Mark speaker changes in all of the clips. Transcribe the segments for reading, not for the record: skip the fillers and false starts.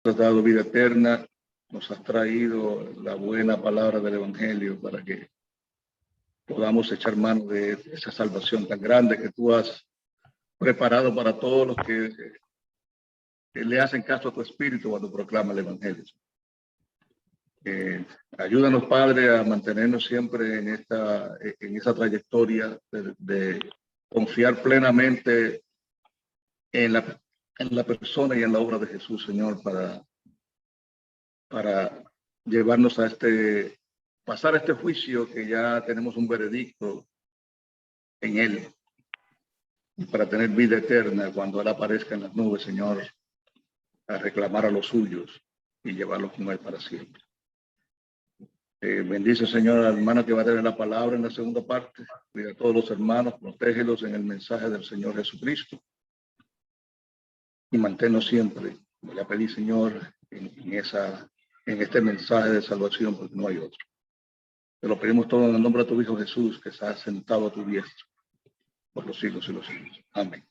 Speaker 1: Nos has dado vida eterna, nos has traído la buena palabra del Evangelio para que podamos echar mano de esa salvación tan grande que tú has preparado para todos los que le hacen caso a tu espíritu cuando proclama el Evangelio. Ayúdanos, Padre, a mantenernos siempre en esa trayectoria de confiar plenamente en la persona y en la obra de Jesús, Señor, para llevarnos a pasar este juicio que ya tenemos un veredicto en Él, y para tener vida eterna cuando Él aparezca en las nubes, Señor, a reclamar a los suyos y llevarlos con Él para siempre. Bendice, Señor, al hermano que va a tener la palabra en la segunda parte. Cuida a todos los hermanos, protégelos en el mensaje del Señor Jesucristo. Y manténnos siempre, como le pedí, Señor, en este mensaje de salvación, porque no hay otro. Te lo pedimos todo en el nombre de tu Hijo Jesús, que está sentado a tu diestra por los siglos y los siglos. Amén.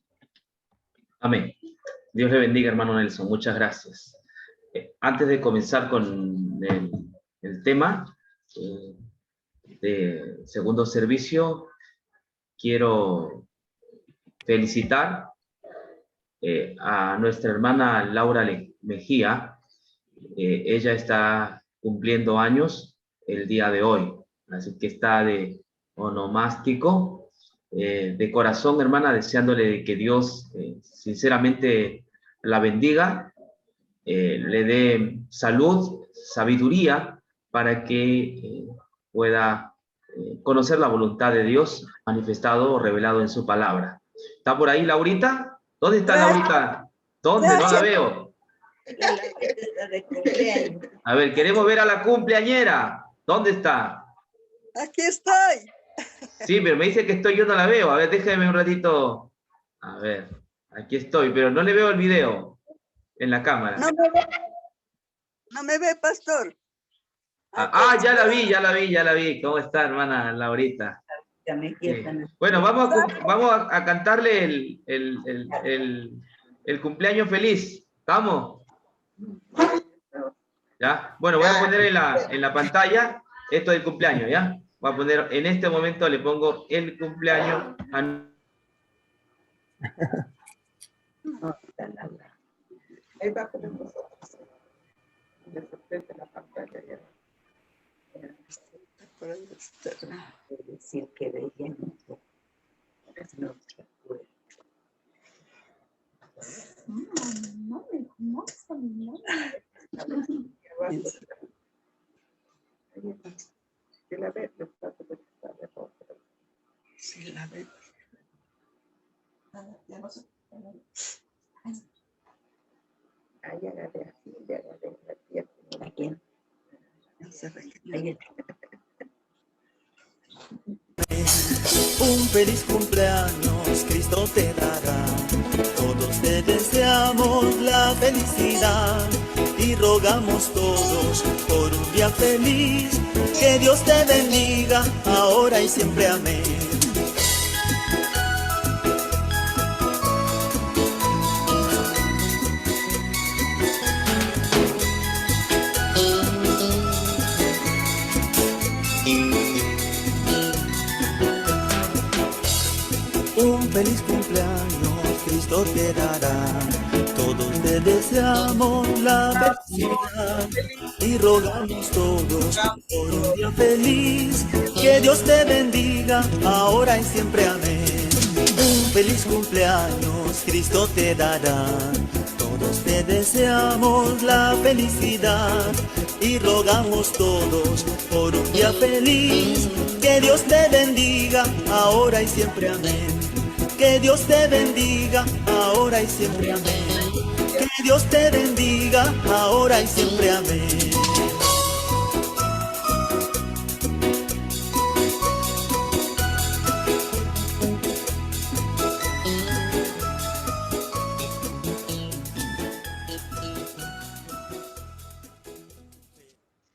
Speaker 2: Amén. Dios le bendiga, hermano Nelson. Muchas gracias. Antes de comenzar con el tema de segundo servicio, quiero felicitar a nuestra hermana Laura Mejía. Ella está cumpliendo años el día de hoy, así que está de onomástico. De corazón, hermana, deseándole que Dios sinceramente la bendiga, le dé salud, sabiduría, para que pueda conocer la voluntad de Dios manifestado o revelado en su palabra. ¿Está por ahí, Laurita? ¿Dónde está Laurita? ¿Dónde? No la veo. A ver, queremos ver a la cumpleañera. ¿Dónde está?
Speaker 3: Aquí estoy.
Speaker 2: Sí, pero me dice que yo no la veo. A ver, déjeme un ratito. A ver, aquí estoy, pero no le veo el video en la cámara.
Speaker 3: No me ve, pastor.
Speaker 2: Ya la vi. ¿Cómo está, hermana Laurita? Sí. Bueno, vamos a cantarle el cumpleaños feliz. ¿Estamos? ¿Ya? Bueno, voy a poner en la pantalla esto del cumpleaños, ¿ya? Voy a poner, en este momento le pongo el cumpleaños a...
Speaker 4: Ahí va con nosotros. De repente la pantalla ya. Decir que veía es nuestra cuerpo. No me conoce, no. Si la ves, le trato de estar de otra.
Speaker 3: Si la ve. Ya no sé.
Speaker 4: Ahí agarré así, le agarré la pierna. ¿A quién?
Speaker 5: Un feliz cumpleaños Cristo te dará. Todos te deseamos la felicidad y rogamos todos por un día feliz. Que Dios te bendiga ahora y siempre. Amén. Un feliz cumpleaños Cristo te dará. Todos te deseamos la felicidad y rogamos todos por un día feliz. Que Dios te bendiga ahora y siempre. Amén. Un feliz cumpleaños Cristo te dará. Todos te deseamos la felicidad y rogamos todos por un día feliz. Que Dios te bendiga ahora y siempre. Amén. Que Dios te bendiga ahora y siempre. Amén. Que Dios te bendiga ahora y siempre. Amén.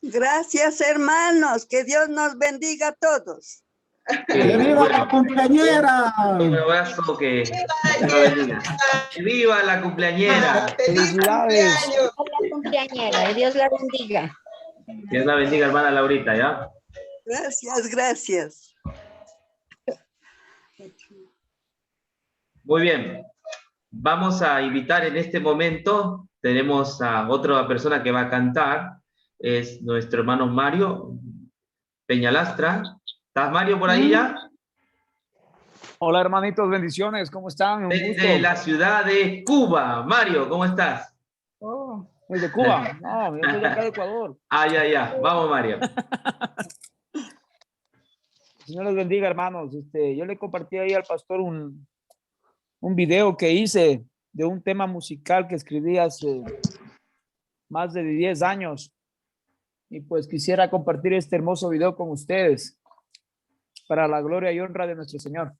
Speaker 3: Gracias, hermanos. Que Dios nos bendiga a todos.
Speaker 6: ¡Que viva la cumpleañera!
Speaker 2: Un abrazo que... ¡Viva la cumpleañera!
Speaker 6: ¡Felicidades!
Speaker 7: cumpleañera. Y Dios la bendiga.
Speaker 2: Dios la bendiga, hermana Laurita, ¿ya?
Speaker 3: Gracias, gracias.
Speaker 2: Muy bien. Vamos a invitar en este momento, tenemos a otra persona que va a cantar, es nuestro hermano Mario Peñalastra. ¿Estás, Mario, por ahí ya?
Speaker 8: Hola, hermanitos, bendiciones, ¿cómo están? Un gusto.
Speaker 2: Desde la ciudad de Cuba. Mario, ¿cómo estás?
Speaker 8: Oh, desde Cuba. No, yo soy de acá de Ecuador.
Speaker 2: Ah, ya. Vamos, Mario.
Speaker 8: Señor les bendiga, hermanos. Yo le compartí ahí al pastor un video que hice de un tema musical que escribí hace más de 10 años. Y pues quisiera compartir este hermoso video con ustedes para la gloria y honra de nuestro Señor.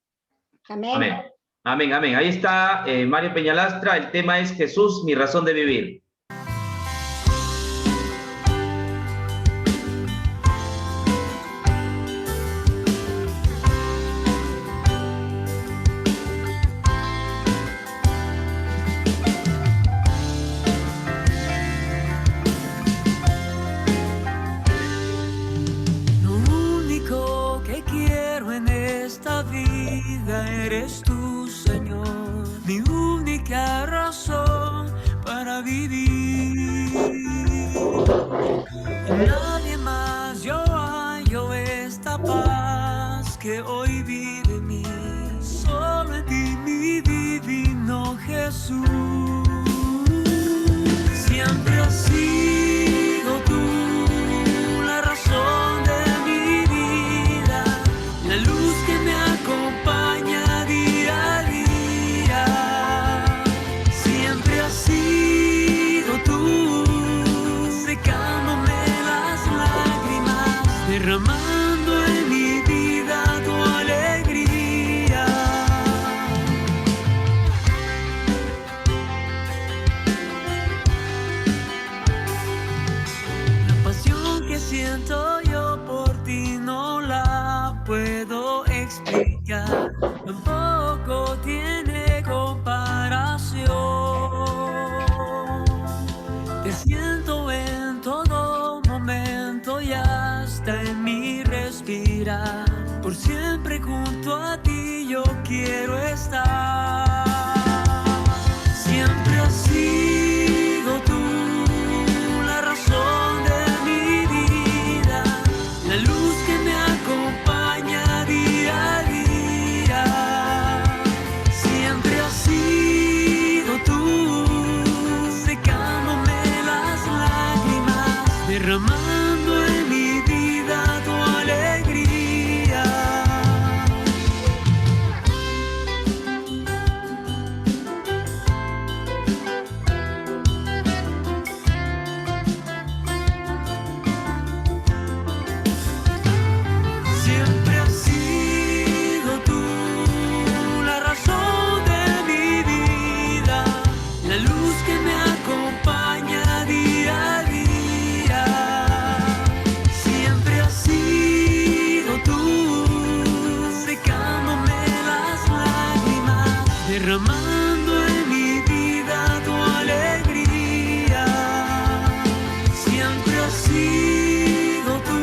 Speaker 7: Amén.
Speaker 2: Amén. Ahí está Mario Peñalastra. El tema es Jesús, mi razón de vivir.
Speaker 5: Eres tú, Señor, mi única razón para vivir. En nadie más yo hallo esta paz que hoy vive en mí. Solo en ti, mi divino Jesús. Siempre has sido tú la razón de mi vida, la luz que me acompaña día a día. Siempre has sido tú, secándome las lágrimas, derramando en mi vida tu alegría. La pasión que siento yo por ti no la puedo explicar, tampoco tiene comparación. Te siento en todo momento y hasta en mi respirar. Por siempre junto a ti yo quiero estar. Siempre has sido tú la razón de mi vida, la luz que me acompaña día a día. Siempre has sido tú, secándome las lágrimas, derramando en mi vida tu alegría. Siempre has sido tú la razón de mi vida, la luz que me acompaña día a día. Siempre has sido tú, secándome las lágrimas, derramando en mi vida tu alegría. Siempre has sido tú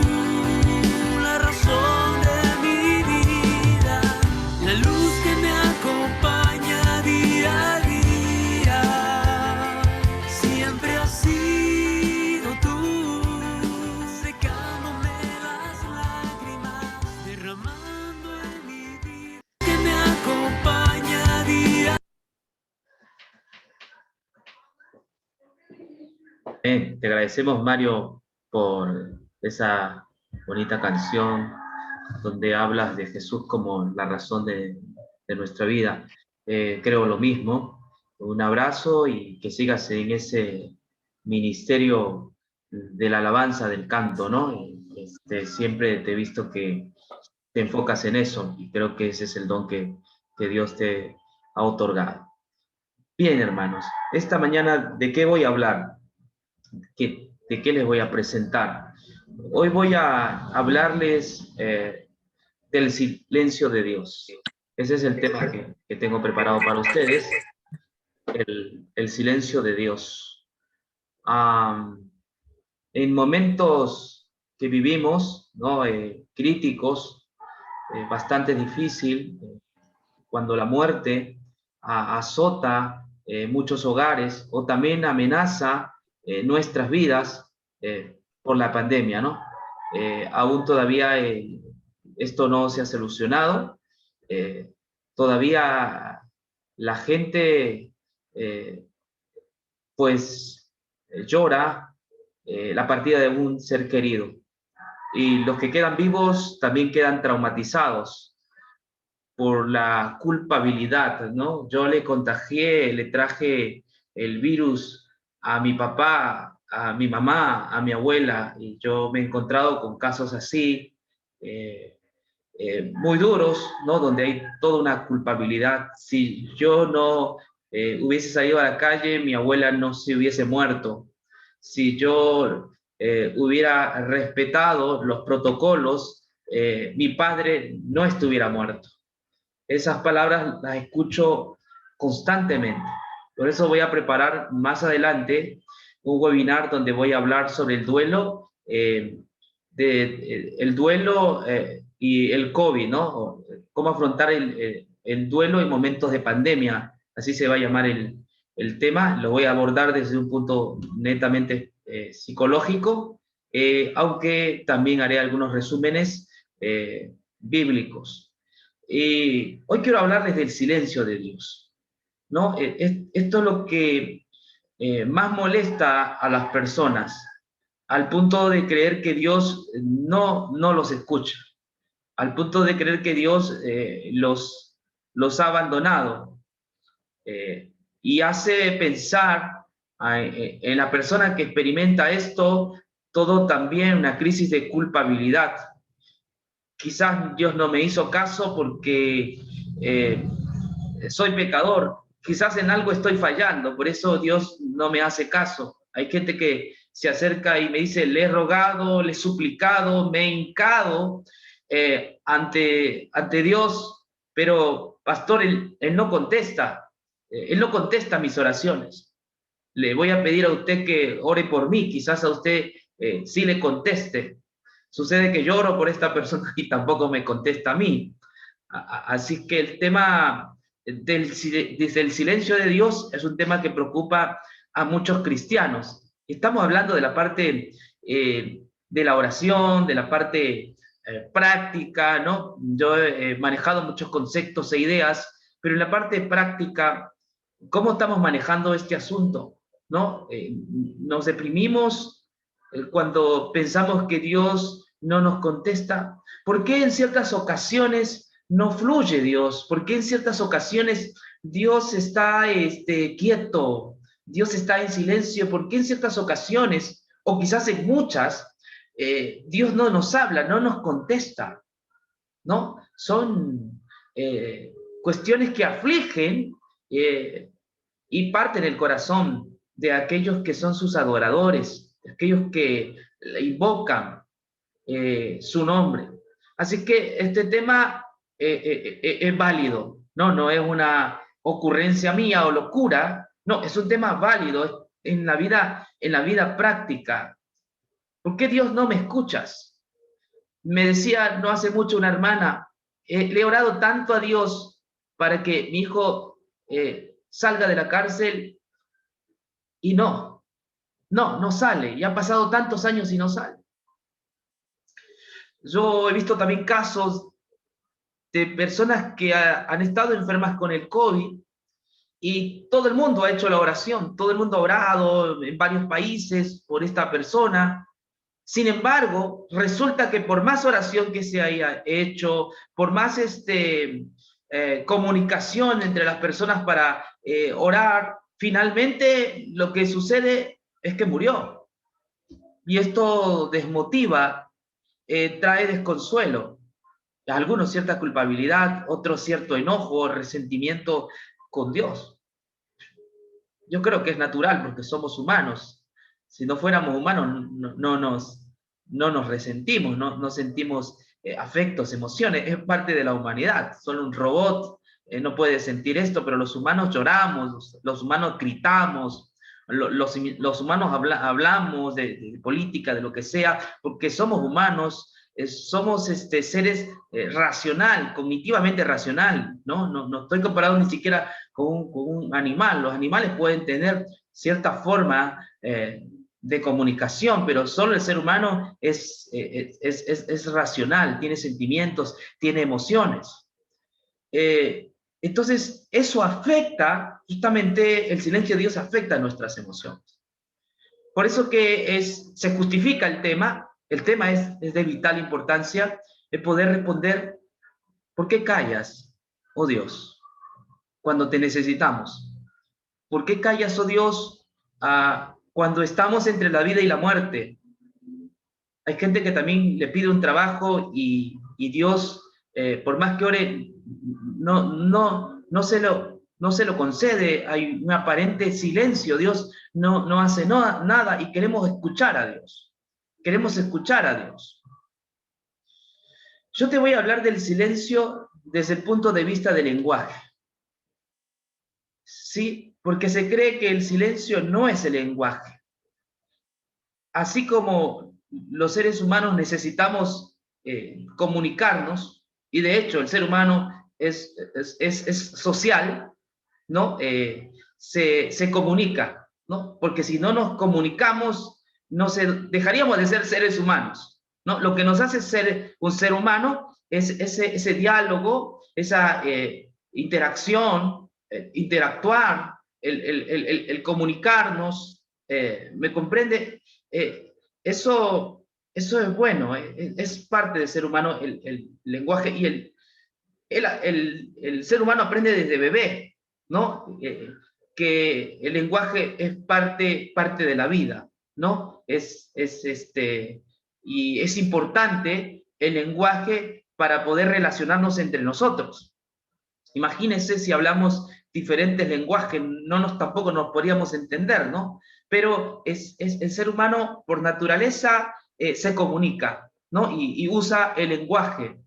Speaker 5: la razón de mi vida, la luz que me acompaña día a día. Siempre has sido tú, secándome las lágrimas, derramando en mi vida que me acompaña día.
Speaker 2: Te agradecemos, Mario, por esa bonita canción donde hablas de Jesús como la razón de nuestra vida. Creo lo mismo. Un abrazo y que sigas en ese ministerio de la alabanza, del canto, ¿no? Siempre te he visto que te enfocas en eso y creo que ese es el don que Dios te ha otorgado. Bien, hermanos, esta mañana, ¿de qué voy a hablar? ¿De qué les voy a presentar? Hoy voy a hablarles del silencio de Dios. Ese es el tema que tengo preparado para ustedes, el silencio de Dios. En momentos que vivimos, ¿no? Críticos, bastante difícil, cuando la muerte azota muchos hogares o también amenaza nuestras vidas por la pandemia, ¿no? Aún todavía esto no se ha solucionado. Todavía la gente pues llora la partida de un ser querido. Y los que quedan vivos también quedan traumatizados por la culpabilidad, ¿no? Yo le contagié, le traje el virus a mi papá, a mi mamá, a mi abuela, y yo me he encontrado con casos así, muy duros, ¿no? Donde hay toda una culpabilidad. Si yo no hubiese salido a la calle, mi abuela no se hubiese muerto. Si yo hubiera respetado los protocolos, mi padre no estuviera muerto. Esas palabras las escucho constantemente. Por eso voy a preparar más adelante un webinar donde voy a hablar sobre el duelo, el duelo y el COVID, ¿no? Cómo afrontar el duelo en momentos de pandemia, así se va a llamar el tema. Lo voy a abordar desde un punto netamente psicológico, aunque también haré algunos resúmenes bíblicos. Y hoy quiero hablarles del silencio de Dios, ¿no? Esto es lo que más molesta a las personas, al punto de creer que Dios no los escucha, al punto de creer que Dios los ha abandonado, y hace pensar en la persona que experimenta esto, todo también una crisis de culpabilidad. Quizás Dios no me hizo caso porque soy pecador. Quizás en algo estoy fallando, por eso Dios no me hace caso. Hay gente que se acerca y me dice, le he rogado, le he suplicado, me he hincado ante Dios, pero pastor, él no contesta. Él no contesta mis oraciones. Le voy a pedir a usted que ore por mí, quizás a usted sí le conteste. Sucede que lloro por esta persona y tampoco me contesta a mí. Así que el tema desde el silencio de Dios es un tema que preocupa a muchos cristianos. Estamos hablando de la parte de la oración, de la parte práctica, ¿no? Yo he manejado muchos conceptos e ideas, pero en la parte práctica, ¿cómo estamos manejando este asunto? ¿No? Nos deprimimos cuando pensamos que Dios no nos contesta. ¿Por qué en ciertas ocasiones no fluye Dios? ¿Por qué en ciertas ocasiones Dios está quieto? Dios está en silencio. ¿Por qué en ciertas ocasiones, o quizás en muchas, Dios no nos habla, no nos contesta? ¿No? Son cuestiones que afligen y parten el corazón de aquellos que son sus adoradores, de aquellos que le invocan su nombre. Así que este tema es válido, no es una ocurrencia mía o locura, no, es un tema válido en la vida práctica. ¿Por qué Dios no me escuchas? Me decía no hace mucho una hermana, le he orado tanto a Dios para que mi hijo salga de la cárcel y no sale, y han pasado tantos años y no sale. Yo he visto también casos de personas que han estado enfermas con el COVID y todo el mundo ha hecho la oración, todo el mundo ha orado en varios países por esta persona. Sin embargo, resulta que por más oración que se haya hecho, por más comunicación entre las personas para orar, finalmente lo que sucede es que murió. Y esto desmotiva, trae desconsuelo. A algunos cierta culpabilidad, otros cierto enojo, resentimiento con Dios. Yo creo que es natural porque somos humanos. Si no fuéramos humanos, no nos resentimos, no sentimos afectos, emociones. Es parte de la humanidad. Solo un robot no puede sentir esto, pero los humanos lloramos, los humanos gritamos, los humanos hablamos de política, de lo que sea, porque somos humanos, somos seres racional, cognitivamente racional, ¿no? No estoy comparado ni siquiera con un animal. Los animales pueden tener cierta forma de comunicación, pero solo el ser humano es racional, tiene sentimientos, tiene emociones. Entonces, eso afecta, justamente el silencio de Dios afecta a nuestras emociones. Por eso que se justifica el tema es de vital importancia, el poder responder, ¿por qué callas, oh Dios, cuando te necesitamos? ¿Por qué callas, oh Dios, cuando estamos entre la vida y la muerte? Hay gente que también le pide un trabajo y Dios, por más que ore, no se lo concede. Hay un aparente silencio. Dios no hace nada y queremos escuchar a Dios. Queremos escuchar a Dios. Yo te voy a hablar del silencio desde el punto de vista del lenguaje. Sí, porque se cree que el silencio no es el lenguaje. Así como los seres humanos necesitamos comunicarnos, y de hecho el ser humano es social, ¿no? Se comunica, ¿no? Porque si no nos comunicamos, dejaríamos de ser seres humanos, ¿no? Lo que nos hace ser un ser humano es ese diálogo, esa interacción, interactuar, el comunicarnos, ¿me comprende? Eso es bueno, es parte del ser humano el lenguaje, y el ser humano aprende desde bebé, ¿no? Que el lenguaje es parte de la vida, ¿no? Y es importante el lenguaje para poder relacionarnos entre nosotros. Imagínense si hablamos diferentes lenguajes, tampoco nos podríamos entender, ¿no? Pero el ser humano por naturaleza se comunica, ¿no? Y usa el lenguaje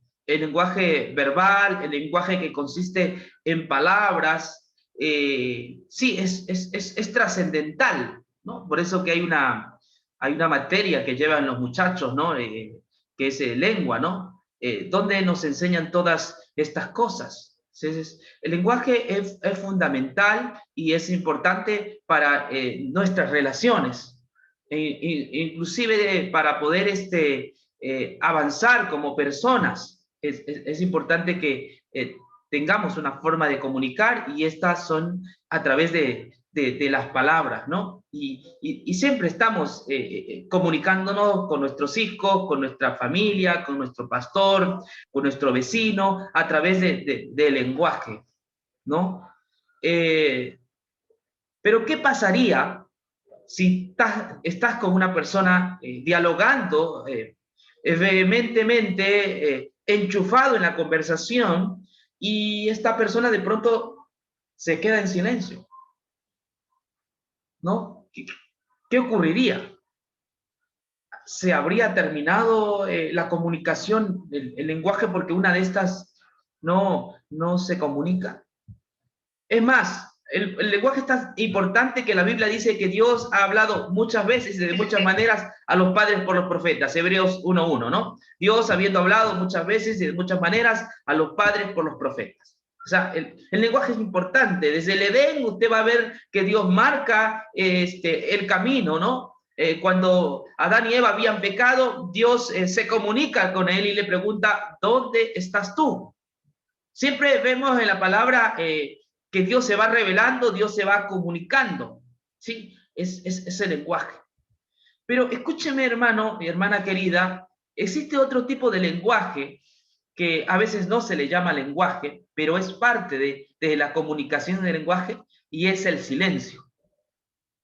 Speaker 2: verbal, el lenguaje que consiste en palabras. Sí, es trascendental, ¿no? Por eso que hay una materia que llevan los muchachos, ¿no? Que es lengua, ¿no? Donde nos enseñan todas estas cosas. Entonces, el lenguaje es fundamental y es importante para nuestras relaciones, inclusive para poder avanzar como personas. Es importante que tengamos una forma de comunicar, y estas son a través de las palabras, ¿no? Y siempre estamos comunicándonos con nuestros hijos, con nuestra familia, con nuestro pastor, con nuestro vecino, a través del lenguaje, ¿no? Pero ¿qué pasaría si estás con una persona dialogando vehementemente, enchufado en la conversación, y esta persona de pronto se queda en silencio? ¿No? ¿Qué ocurriría? ¿Se habría terminado la comunicación, el lenguaje, porque una de estas no se comunica? Es más, el lenguaje es tan importante que la Biblia dice que Dios ha hablado muchas veces y de muchas maneras a los padres por los profetas, Hebreos 1:1, ¿no? Dios habiendo hablado muchas veces y de muchas maneras a los padres por los profetas. O sea, el lenguaje es importante. Desde el Edén usted va a ver que Dios marca el camino, ¿no? Cuando Adán y Eva habían pecado, Dios se comunica con él y le pregunta, ¿dónde estás tú? Siempre vemos en la palabra que Dios se va revelando, Dios se va comunicando, ¿sí? Es el lenguaje. Pero escúcheme, hermano y hermana querida, existe otro tipo de lenguaje que a veces no se le llama lenguaje, pero es parte de la comunicación del lenguaje, y es el silencio,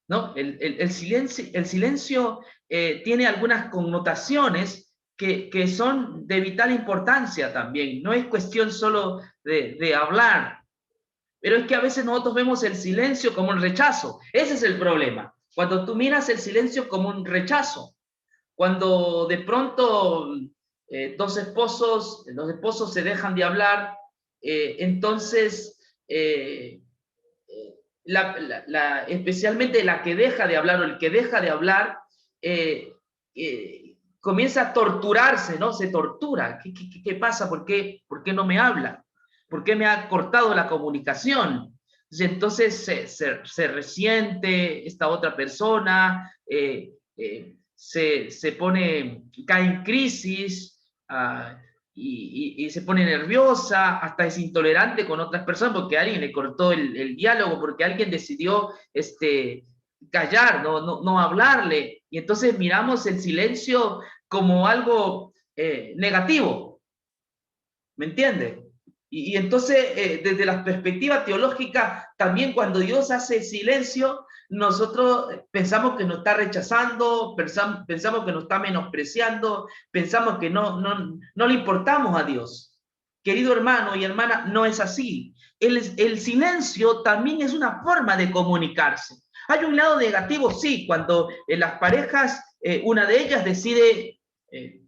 Speaker 2: ¿no? El silencio tiene algunas connotaciones que son de vital importancia también. No es cuestión solo de hablar, pero es que a veces nosotros vemos el silencio como un rechazo. Ese es el problema. Cuando tú miras el silencio como un rechazo, cuando de pronto los esposos se dejan de hablar, entonces especialmente la que deja de hablar o el que deja de hablar, comienza a torturarse, ¿no? Se tortura. ¿Qué pasa? ¿Por qué no me habla? ¿Por qué me ha cortado la comunicación? Entonces se resiente esta otra persona, se cae en crisis, y se pone nerviosa, hasta es intolerante con otras personas porque alguien le cortó el diálogo, porque alguien decidió callar, no hablarle. Y entonces miramos el silencio como algo negativo. ¿Me entiende? Y entonces, desde la perspectiva teológica, también cuando Dios hace silencio, nosotros pensamos que nos está rechazando, pensamos que nos está menospreciando, pensamos que no le importamos a Dios. Querido hermano y hermana, no es así. El silencio también es una forma de comunicarse. Hay un lado negativo, sí, cuando en las parejas, una de ellas decide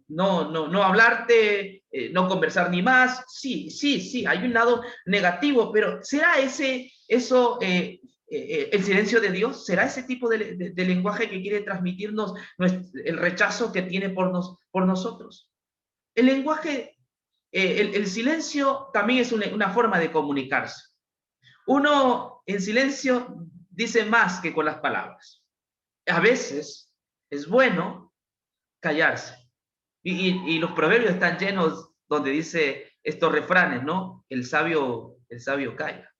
Speaker 2: no hablarte, no conversar ni más. Sí, hay un lado negativo, pero ¿será el silencio de Dios? ¿Será ese tipo de lenguaje que quiere transmitirnos el rechazo que tiene por nosotros? El lenguaje, el silencio también es una forma de comunicarse. Uno en silencio dice más que con las palabras. A veces es bueno callarse. Y los proverbios están llenos donde dice estos refranes, ¿no? El sabio calla.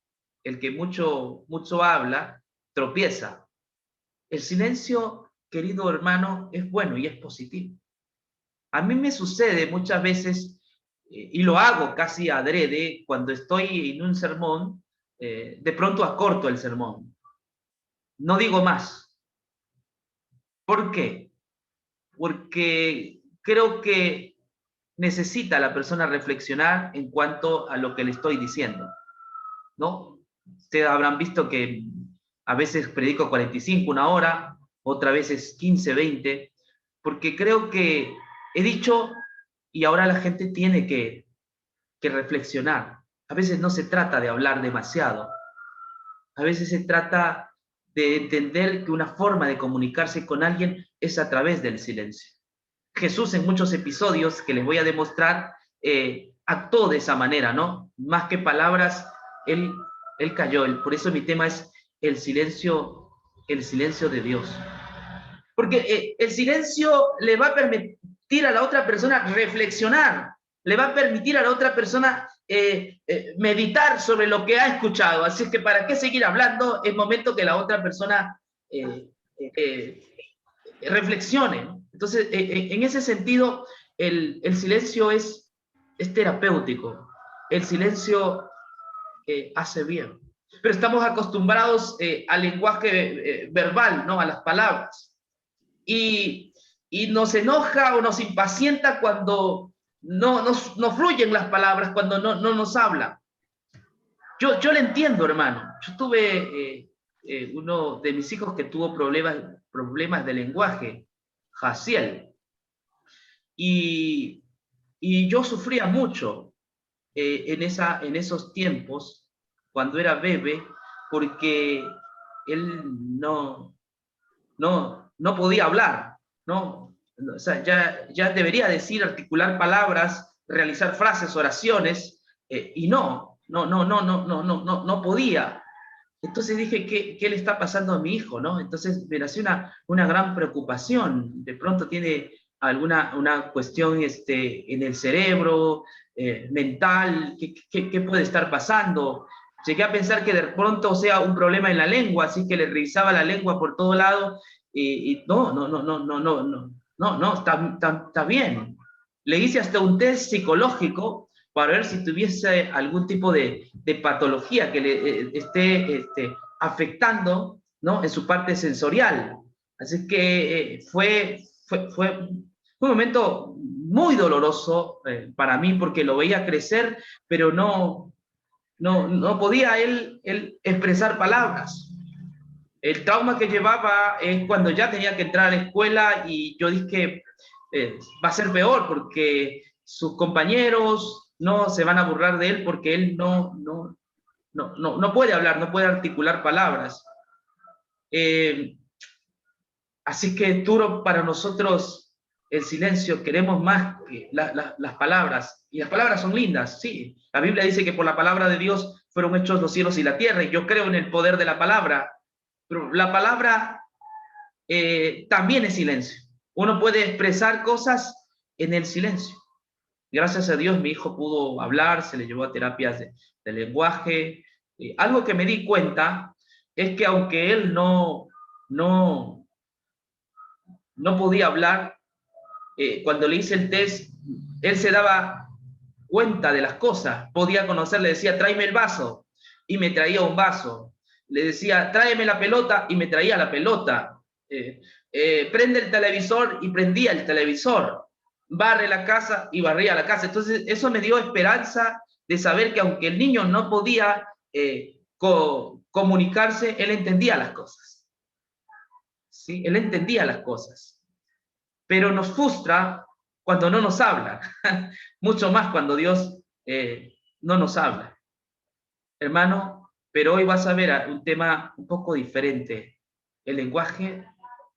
Speaker 2: El que mucho habla, tropieza. El silencio, querido hermano, es bueno y es positivo. A mí me sucede muchas veces, y lo hago casi adrede, cuando estoy en un sermón, de pronto acorto el sermón. No digo más. ¿Por qué? Porque creo que necesita la persona reflexionar en cuanto a lo que le estoy diciendo, ¿no? Ustedes habrán visto que a veces predico 45, una hora, otra vez es 15, 20, porque creo que he dicho y ahora la gente tiene que reflexionar. A veces no se trata de hablar demasiado, a veces se trata de entender que una forma de comunicarse con alguien es a través del silencio. Jesús en muchos episodios que les voy a demostrar actuó de esa manera, ¿no? Más que palabras, él cayó. Por eso mi tema es el silencio de Dios. Porque el silencio le va a permitir a la otra persona reflexionar, le va a permitir a la otra persona meditar sobre lo que ha escuchado. Así es que ¿para qué seguir hablando? Es momento que la otra persona reflexione, ¿no? Entonces, en ese sentido, el silencio es terapéutico. El silencio hace bien. Pero estamos acostumbrados al lenguaje verbal, ¿no? A las palabras. Y nos enoja o nos impacienta cuando no fluyen las palabras, cuando no nos habla. Yo le entiendo, hermano. Yo tuve uno de mis hijos que tuvo problemas de lenguaje, Jaciel. Y yo sufría mucho en esos tiempos, cuando era bebé, porque él no podía hablar, ¿no? O sea, ya debería decir, articular palabras, realizar frases, oraciones, y no podía. Entonces dije, ¿qué le está pasando a mi hijo, no? Entonces me nació una gran preocupación. De pronto tiene una cuestión en el cerebro, mental, ¿qué puede estar pasando? Llegué a pensar que de pronto sea un problema en la lengua, así que le revisaba la lengua por todo lado, y no, está bien. Le hice hasta un test psicológico para ver si tuviese algún tipo de patología que le esté afectando, ¿no? En su parte sensorial. Así que fue un momento muy doloroso para mí, porque lo veía crecer, pero no podía él expresar palabras. El trauma que llevaba es cuando ya tenía que entrar a la escuela, y yo dije que va a ser peor, porque sus compañeros no se van a burlar de él, porque él no no puede hablar, no puede articular palabras. Así que es duro para nosotros el silencio, queremos más que las palabras, y las palabras son lindas, sí. La Biblia dice que por la palabra de Dios fueron hechos los cielos y la tierra, y yo creo en el poder de la palabra, pero la palabra también es silencio. Uno puede expresar cosas en el silencio. Gracias a Dios mi hijo pudo hablar, se le llevó a terapias de lenguaje. Algo que me di cuenta es que aunque él no podía hablar, cuando le hice el test, él se daba cuenta de las cosas, podía conocer, le decía, tráeme el vaso, y me traía un vaso. Le decía, tráeme la pelota, y me traía la pelota. Prende el televisor, y prendía el televisor. Barre la casa, y barría la casa. Entonces, eso me dio esperanza de saber que aunque el niño no podía comunicarse, él entendía las cosas. ¿Sí? Él entendía las cosas. Pero nos frustra cuando no nos habla. Mucho más cuando Dios no nos habla. Hermano, pero hoy vas a ver un tema un poco diferente. El lenguaje,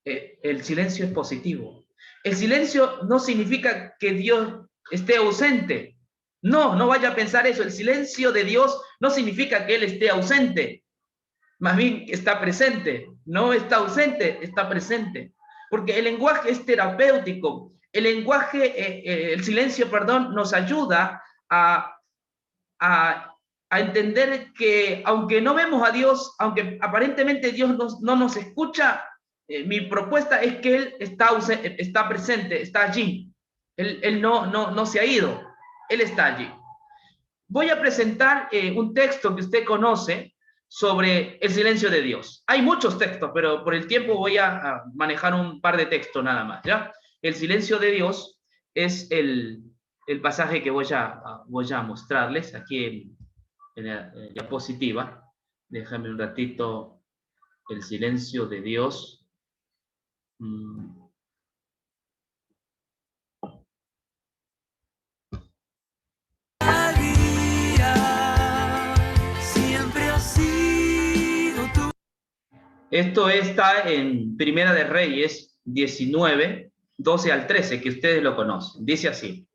Speaker 2: el silencio es positivo. El silencio no significa que Dios esté ausente. No vaya a pensar eso. El silencio de Dios no significa que Él esté ausente. Más bien está presente. No está ausente, está presente. Porque el lenguaje es terapéutico. El lenguaje, el silencio, perdón, nos ayuda a entender que aunque no vemos a Dios, aunque aparentemente Dios no nos escucha, mi propuesta es que Él está presente, está allí. Él no se ha ido, Él está allí. Voy a presentar un texto que usted conoce sobre el silencio de Dios. Hay muchos textos, pero por el tiempo voy a manejar un par de textos nada más, ¿ya? El silencio de Dios es el pasaje que voy a mostrarles aquí en la diapositiva. Déjame un ratito. El silencio de Dios. Esto está en Primera de Reyes 19, 12 al 13, que ustedes lo conocen. Dice así: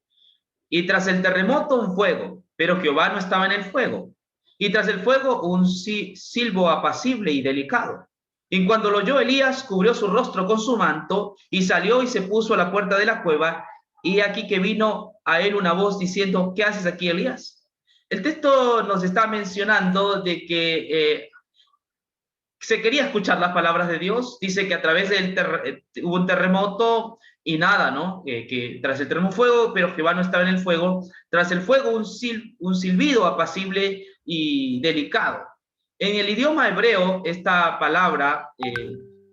Speaker 2: y tras el terremoto un fuego, pero Jehová no estaba en el fuego. Y tras el fuego un silbo apacible y delicado. Y cuando lo oyó Elías, cubrió su rostro con su manto, y salió y se puso a la puerta de la cueva. Y aquí que vino a él una voz diciendo: ¿qué haces aquí, Elías? El texto nos está mencionando de que se quería escuchar las palabras de Dios. Dice que a través del hubo un terremoto y nada, ¿no? Que tras el terremoto fuego, pero Jehová no estaba en el fuego. Tras el fuego un silbido apacible y delicado. En el idioma hebreo, esta palabra,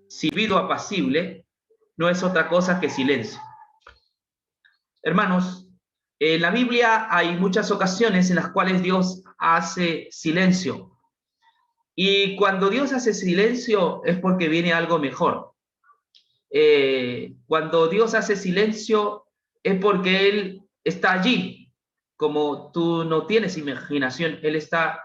Speaker 2: silbido apacible, no es otra cosa que silencio. Hermanos, en la Biblia hay muchas ocasiones en las cuales Dios hace silencio. Y cuando Dios hace silencio es porque viene algo mejor. Cuando Dios hace silencio es porque Él está allí. Como tú no tienes imaginación, Él está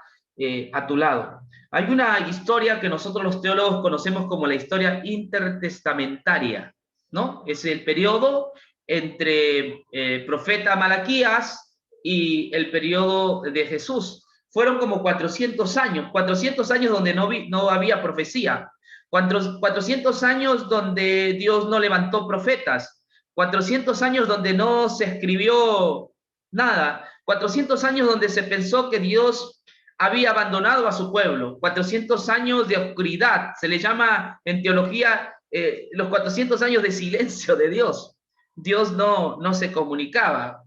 Speaker 2: a tu lado. Hay una historia que nosotros los teólogos conocemos como la historia intertestamentaria, ¿no? Es el periodo entre profeta Malaquías y el periodo de Jesús. Fueron como 400 años donde no había profecía, 400 años donde Dios no levantó profetas, 400 años donde no se escribió nada, 400 años donde se pensó que Dios había abandonado a su pueblo, 400 años de oscuridad, se le llama en teología los 400 años de silencio de Dios. Dios no se comunicaba.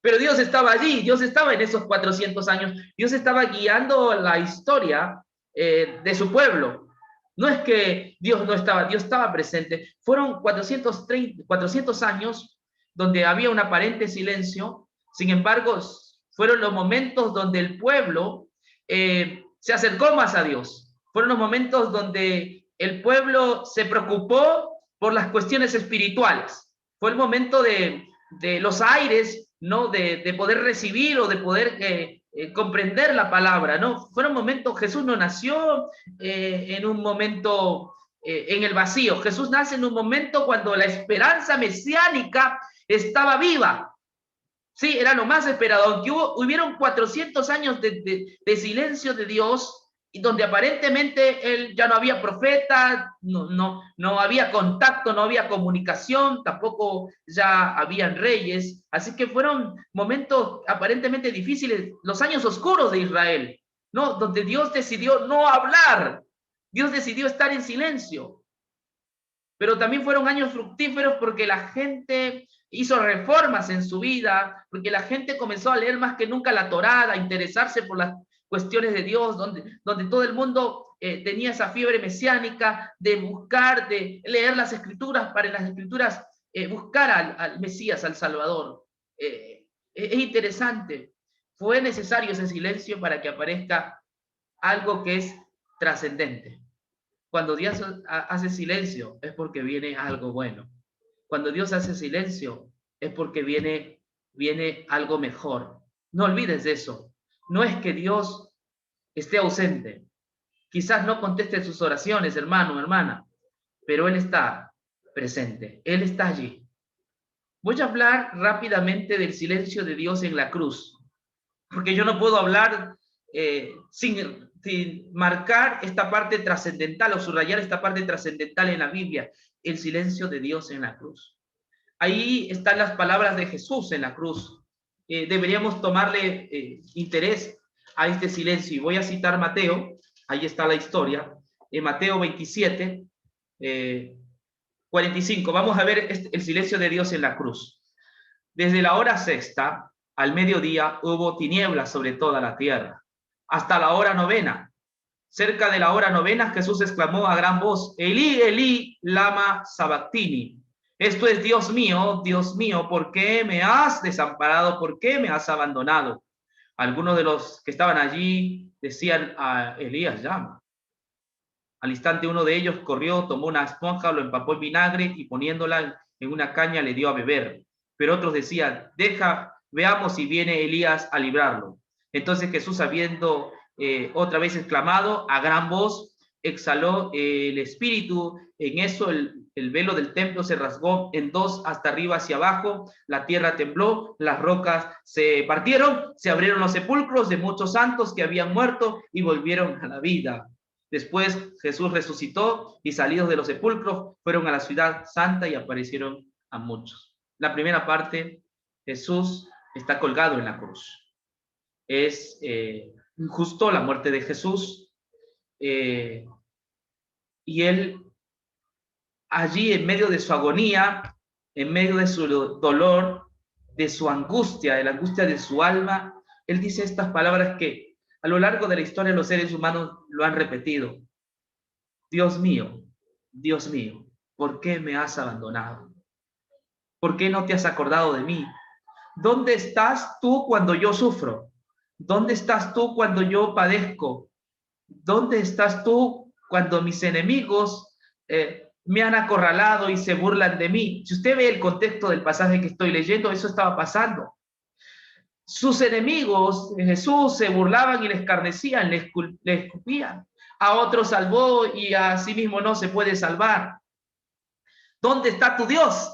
Speaker 2: Pero Dios estaba allí, Dios estaba en esos 400 años, Dios estaba guiando la historia de su pueblo. No es que Dios no estaba, Dios estaba presente. Fueron 400 años donde había un aparente silencio. Sin embargo, fueron los momentos donde el pueblo se acercó más a Dios. Fueron los momentos donde el pueblo se preocupó por las cuestiones espirituales. Fue el momento de los aires, ¿no? De poder recibir o de poder comprender la palabra, ¿no? Fueron momentos, Jesús no nació en un momento en el vacío. Jesús nace en un momento cuando la esperanza mesiánica estaba viva. Sí, era lo más esperado. Aunque hubieron 400 años de silencio de Dios, y donde aparentemente él ya no había profeta, no había contacto, no había comunicación, tampoco ya habían reyes. Así que fueron momentos aparentemente difíciles, los años oscuros de Israel, ¿no? Donde Dios decidió no hablar, Dios decidió estar en silencio. Pero también fueron años fructíferos porque la gente hizo reformas en su vida, porque la gente comenzó a leer más que nunca la Torá, a interesarse por las cuestiones de Dios, donde todo el mundo tenía esa fiebre mesiánica de buscar, de leer las escrituras, para en las escrituras buscar al Mesías, al Salvador. Es interesante. Fue necesario ese silencio para que aparezca algo que es trascendente. Cuando Dios hace silencio es porque viene algo bueno. Cuando Dios hace silencio es porque viene algo mejor. No olvides de eso. No es que Dios esté ausente. Quizás no conteste sus oraciones, hermano, hermana, pero Él está presente. Él está allí. Voy a hablar rápidamente del silencio de Dios en la cruz, porque yo no puedo hablar sin marcar esta parte trascendental o subrayar esta parte trascendental en la Biblia, el silencio de Dios en la cruz. Ahí están las palabras de Jesús en la cruz. Deberíamos tomarle interés a este silencio. Y voy a citar Mateo, ahí está la historia, en Mateo 27, 45. Vamos a ver el silencio de Dios en la cruz. Desde la hora sexta al mediodía hubo tinieblas sobre toda la tierra, hasta la hora novena. Cerca de la hora novena, Jesús exclamó a gran voz, Elí, Elí, lama sabactini. Esto es, Dios mío, ¿por qué me has desamparado? ¿Por qué me has abandonado? Algunos de los que estaban allí decían, a Elías llama. Al instante uno de ellos corrió, tomó una esponja, lo empapó en vinagre y poniéndola en una caña le dio a beber. Pero otros decían, veamos si viene Elías a librarlo. Entonces Jesús, habiendo otra vez exclamado a gran voz, exhaló el espíritu. En eso el velo del templo se rasgó en dos, hasta arriba hacia abajo, la tierra tembló, las rocas se partieron, se abrieron los sepulcros de muchos santos que habían muerto y volvieron a la vida. Después Jesús resucitó y salidos de los sepulcros fueron a la ciudad santa y aparecieron a muchos. La primera parte, Jesús está colgado en la cruz. Es injusto la muerte de Jesús, y él allí en medio de su agonía, en medio de su dolor, de su angustia, de la angustia de su alma, él dice estas palabras que a lo largo de la historia los seres humanos lo han repetido. Dios mío, ¿por qué me has abandonado? ¿Por qué no te has acordado de mí? ¿Dónde estás tú cuando yo sufro? ¿Dónde estás tú cuando yo padezco? ¿Dónde estás tú cuando mis enemigos me han acorralado y se burlan de mí? Si usted ve el contexto del pasaje que estoy leyendo, eso estaba pasando. Sus enemigos de Jesús se burlaban y le escarnecían, le escupían. A otros salvó y a sí mismo no se puede salvar. ¿Dónde está tu Dios?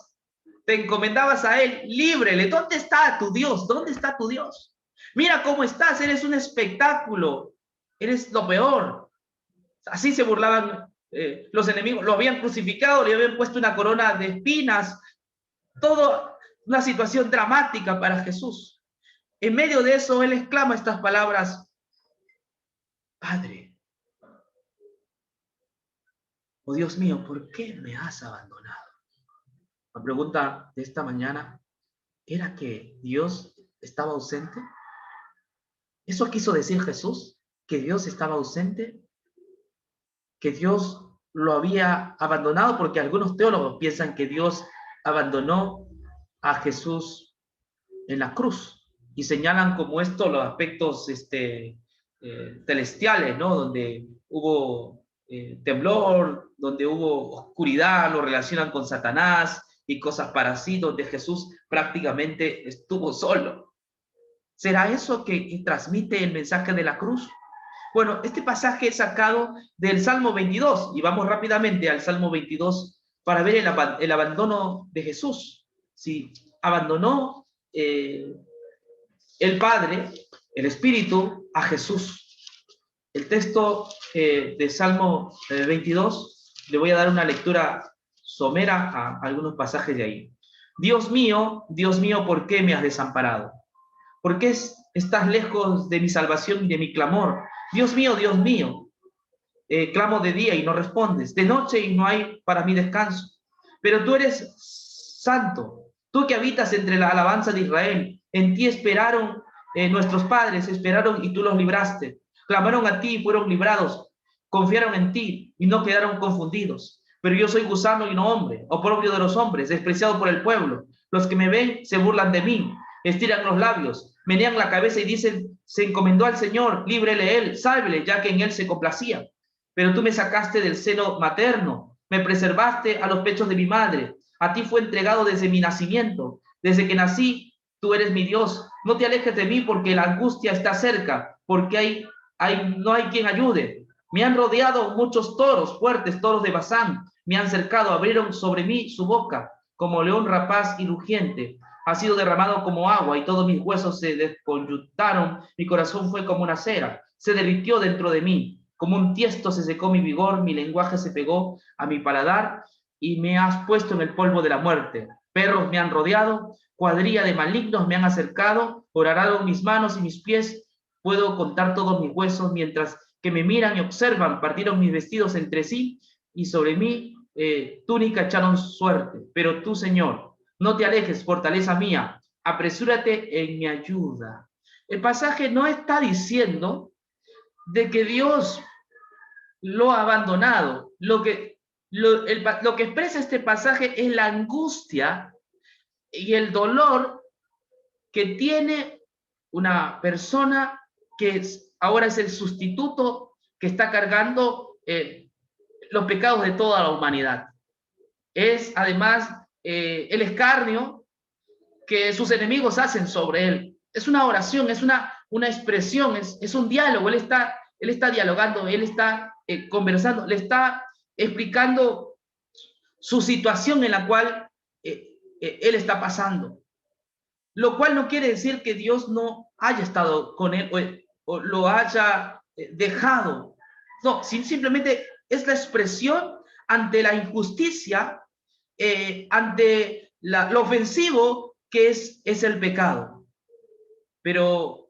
Speaker 2: Te encomendabas a él, líbrele. ¿Dónde está tu Dios? ¿Dónde está tu Dios? Mira cómo estás, eres un espectáculo, eres lo peor. Así se burlaban los enemigos, lo habían crucificado, le habían puesto una corona de espinas, toda una situación dramática para Jesús. En medio de eso, él exclama estas palabras, Padre, oh Dios mío, ¿por qué me has abandonado? La pregunta de esta mañana, ¿era que Dios estaba ausente? ¿Eso quiso decir Jesús? ¿Que Dios estaba ausente? ¿Que Dios lo había abandonado? Porque algunos teólogos piensan que Dios abandonó a Jesús en la cruz y señalan como esto los aspectos celestiales, ¿no? Donde hubo temblor, donde hubo oscuridad, lo relacionan con Satanás y cosas para sí, donde Jesús prácticamente estuvo solo. ¿Será eso que transmite el mensaje de la cruz? Bueno, este pasaje es sacado del Salmo 22, y vamos rápidamente al Salmo 22 para ver el abandono de Jesús. Sí, abandonó el Padre, el Espíritu, a Jesús. El texto de Salmo 22, le voy a dar una lectura somera a algunos pasajes de ahí. Dios mío, ¿por qué me has desamparado? ¿Por qué estás lejos de mi salvación y de mi clamor? Dios mío, clamo de día y no respondes, de noche y no hay para mí descanso. Pero tú eres santo, tú que habitas entre la alabanza de Israel. En ti esperaron nuestros padres, esperaron y tú los libraste. Clamaron a ti y fueron librados. Confiaron en ti y no quedaron confundidos. Pero yo soy gusano y no hombre, oprobio de los hombres, despreciado por el pueblo. Los que me ven se burlan de mí, estiran los labios, menean la cabeza y dicen: se encomendó al Señor, líbrele él, sálvele, ya que en él se complacía. Pero tú me sacaste del seno materno, me preservaste a los pechos de mi madre. A ti fue entregado desde mi nacimiento. Desde que nací, tú eres mi Dios. No te alejes de mí, porque la angustia está cerca, porque no hay quien ayude. Me han rodeado muchos toros, fuertes toros de Basán. Me han cercado, abrieron sobre mí su boca, como león rapaz y rugiente. Ha sido derramado como agua, y todos mis huesos se desconyuntaron. Mi corazón fue como una cera, se derritió dentro de mí. Como un tiesto se secó mi vigor, mi lenguaje se pegó a mi paladar, y me has puesto en el polvo de la muerte. Perros me han rodeado, cuadrilla de malignos me han acercado, horadaron mis manos y mis pies. Puedo contar todos mis huesos, mientras que me miran y observan. Partieron mis vestidos entre sí, y sobre mí túnica echaron suerte. Pero tú, Señor, no te alejes, fortaleza mía, apresúrate en mi ayuda. El pasaje no está diciendo de que Dios lo ha abandonado. Lo que expresa este pasaje es la angustia y el dolor que tiene una persona que ahora es el sustituto que está cargando los pecados de toda la humanidad. Es además el escarnio que sus enemigos hacen sobre él. Es una oración, es una expresión, es un diálogo. Él está dialogando, él está conversando, le está explicando su situación en la cual él está pasando. Lo cual no quiere decir que Dios no haya estado con él o lo haya dejado. No, simplemente es la expresión ante la injusticia, ante lo ofensivo que es el pecado. Pero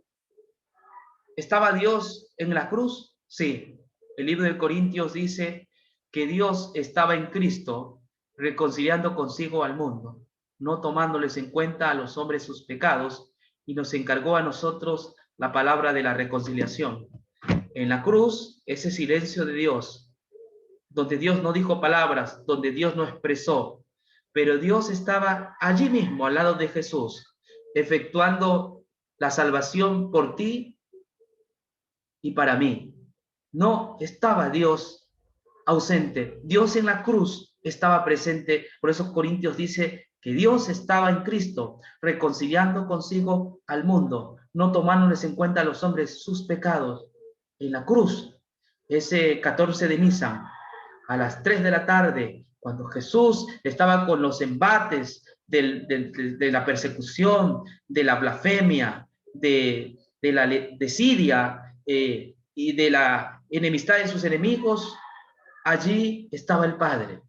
Speaker 2: ¿estaba Dios en la cruz? Sí. El libro de Corintios dice que Dios estaba en Cristo reconciliando consigo al mundo, no tomándoles en cuenta a los hombres sus pecados, y nos encargó a nosotros la palabra de la reconciliación. En la cruz, ese silencio de Dios, donde Dios no dijo palabras, donde Dios no expresó, pero Dios estaba allí mismo, al lado de Jesús, efectuando la salvación por ti y para mí. No estaba Dios ausente. Dios en la cruz estaba presente. Por eso Corintios dice que Dios estaba en Cristo, reconciliando consigo al mundo, no tomándoles en cuenta a los hombres sus pecados. En la cruz, ese 14 de Nisan, a las 3 de la tarde, cuando Jesús estaba con los embates de la persecución, de la blasfemia, de la desidia y de la enemistad de sus enemigos, allí estaba el Padre.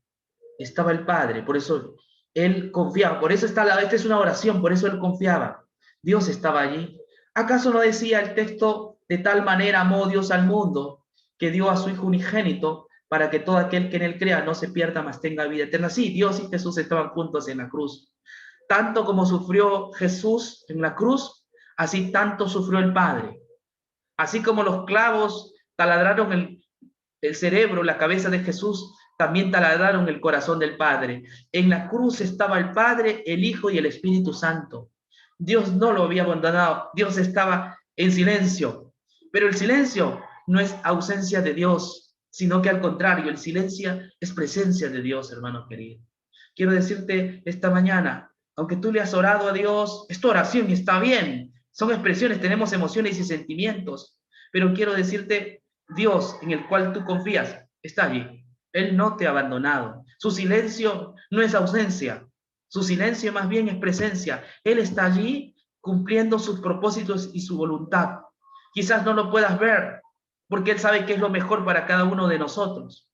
Speaker 2: Estaba el Padre, por eso él confiaba. Por eso esta es una oración, por eso él confiaba. Dios estaba allí. ¿Acaso no decía el texto: de tal manera amó Dios al mundo, que dio a su Hijo unigénito, para que todo aquel que en él crea no se pierda, mas tenga vida eterna? Sí, Dios y Jesús estaban juntos en la cruz. Tanto como sufrió Jesús en la cruz, así tanto sufrió el Padre. Así como los clavos taladraron el cerebro, la cabeza de Jesús, también taladraron el corazón del Padre. En la cruz estaba el Padre, el Hijo y el Espíritu Santo. Dios no lo había abandonado. Dios estaba en silencio. Pero el silencio no es ausencia de Dios, sino que al contrario, el silencio es presencia de Dios, hermano querido. Quiero decirte esta mañana, aunque tú le has orado a Dios, es tu oración y está bien, Son expresiones, tenemos emociones y sentimientos, pero quiero decirte, Dios en el cual tú confías está allí. Él no te ha abandonado. Su silencio no es ausencia, su silencio más bien es presencia. Él está allí cumpliendo sus propósitos y su voluntad. Quizás no lo puedas ver, porque Él sabe qué es lo mejor para cada uno de nosotros.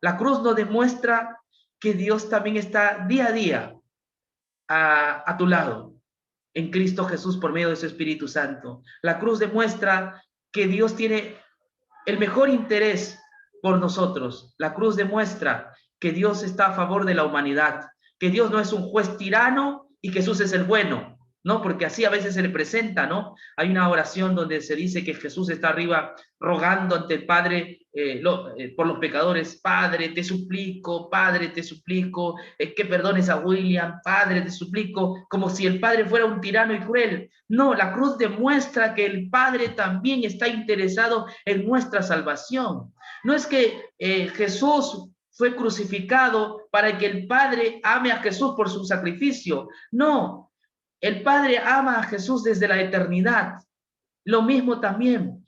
Speaker 2: La cruz nos demuestra que Dios también está día a día a tu lado, en Cristo Jesús por medio de su Espíritu Santo. La cruz demuestra que Dios tiene el mejor interés por nosotros. La cruz demuestra que Dios está a favor de la humanidad, que Dios no es un juez tirano y que Jesús es el bueno, ¿no? Porque así a veces se le presenta, ¿no? Hay una oración donde se dice que Jesús está arriba rogando ante el Padre por los pecadores. Padre, te suplico, que perdones a William, Padre, te suplico, como si el Padre fuera un tirano y cruel. No, la cruz demuestra que el Padre también está interesado en nuestra salvación. No es que Jesús fue crucificado para que el Padre ame a Jesús por su sacrificio. No, el Padre ama a Jesús desde la eternidad. Lo mismo también.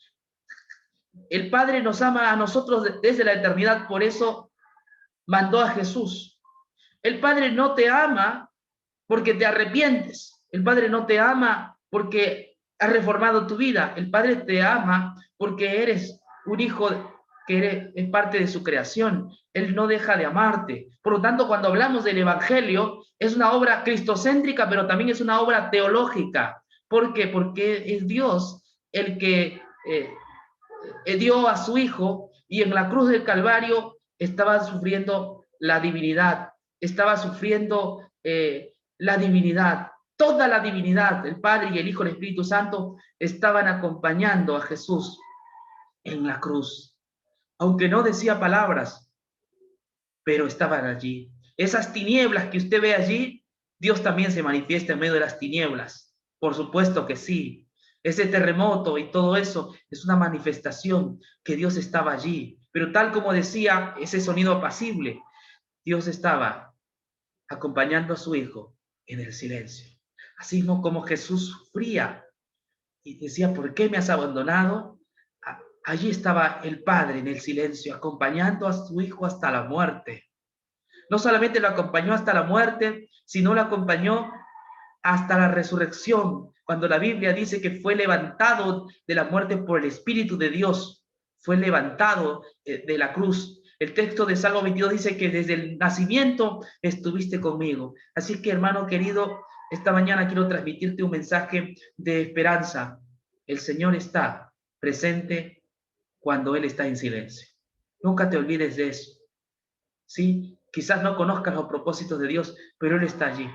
Speaker 2: El Padre nos ama a nosotros desde la eternidad, por eso mandó a Jesús. El Padre no te ama porque te arrepientes. El Padre no te ama porque has reformado tu vida. El Padre te ama porque eres un hijo que es parte de su creación. Él no deja de amarte. Por lo tanto, cuando hablamos del Evangelio, es una obra cristocéntrica, pero también es una obra teológica. ¿Por qué? Porque es Dios el que dio a su Hijo, y en la cruz del Calvario estaba sufriendo la divinidad, estaba sufriendo la divinidad, toda la divinidad, el Padre y el Hijo y el Espíritu Santo estaban acompañando a Jesús en la cruz. Aunque no decía palabras, pero estaban allí. Esas tinieblas que usted ve allí, Dios también se manifiesta en medio de las tinieblas. Por supuesto que sí. Ese terremoto y todo eso es una manifestación que Dios estaba allí. Pero tal como decía ese sonido apacible, Dios estaba acompañando a su Hijo en el silencio. Así como Jesús sufría y decía, ¿por qué me has abandonado? Allí estaba el Padre en el silencio, acompañando a su Hijo hasta la muerte. No solamente lo acompañó hasta la muerte, sino lo acompañó hasta la resurrección, cuando la Biblia dice que fue levantado de la muerte por el Espíritu de Dios, fue levantado de la cruz. El texto de Salmo 22 dice que desde el nacimiento estuviste conmigo. Así que, hermano querido, esta mañana quiero transmitirte un mensaje de esperanza. El Señor está presente cuando Él está en silencio. Nunca te olvides de eso. ¿Sí? Quizás no conozcas los propósitos de Dios, pero Él está allí.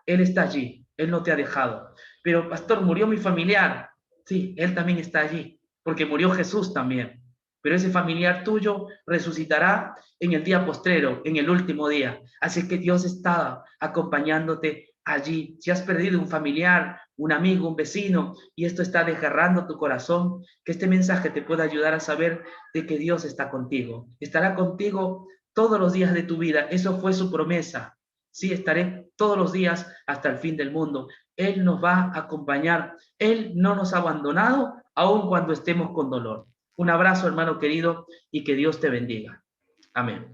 Speaker 2: Él está allí. Él no te ha dejado. Pero, pastor, murió mi familiar. Sí, Él también está allí, porque murió Jesús también. Pero ese familiar tuyo resucitará en el día postrero, en el último día. Así que Dios está acompañándote allí. Si has perdido un familiar, un amigo, un vecino, y esto está desgarrando tu corazón, que este mensaje te pueda ayudar a saber de que Dios está contigo. Estará contigo todos los días de tu vida. Eso fue su promesa. Sí, estaré todos los días hasta el fin del mundo. Él nos va a acompañar. Él no nos ha abandonado, aun cuando estemos con dolor. Un abrazo, hermano querido, y que Dios te bendiga. Amén.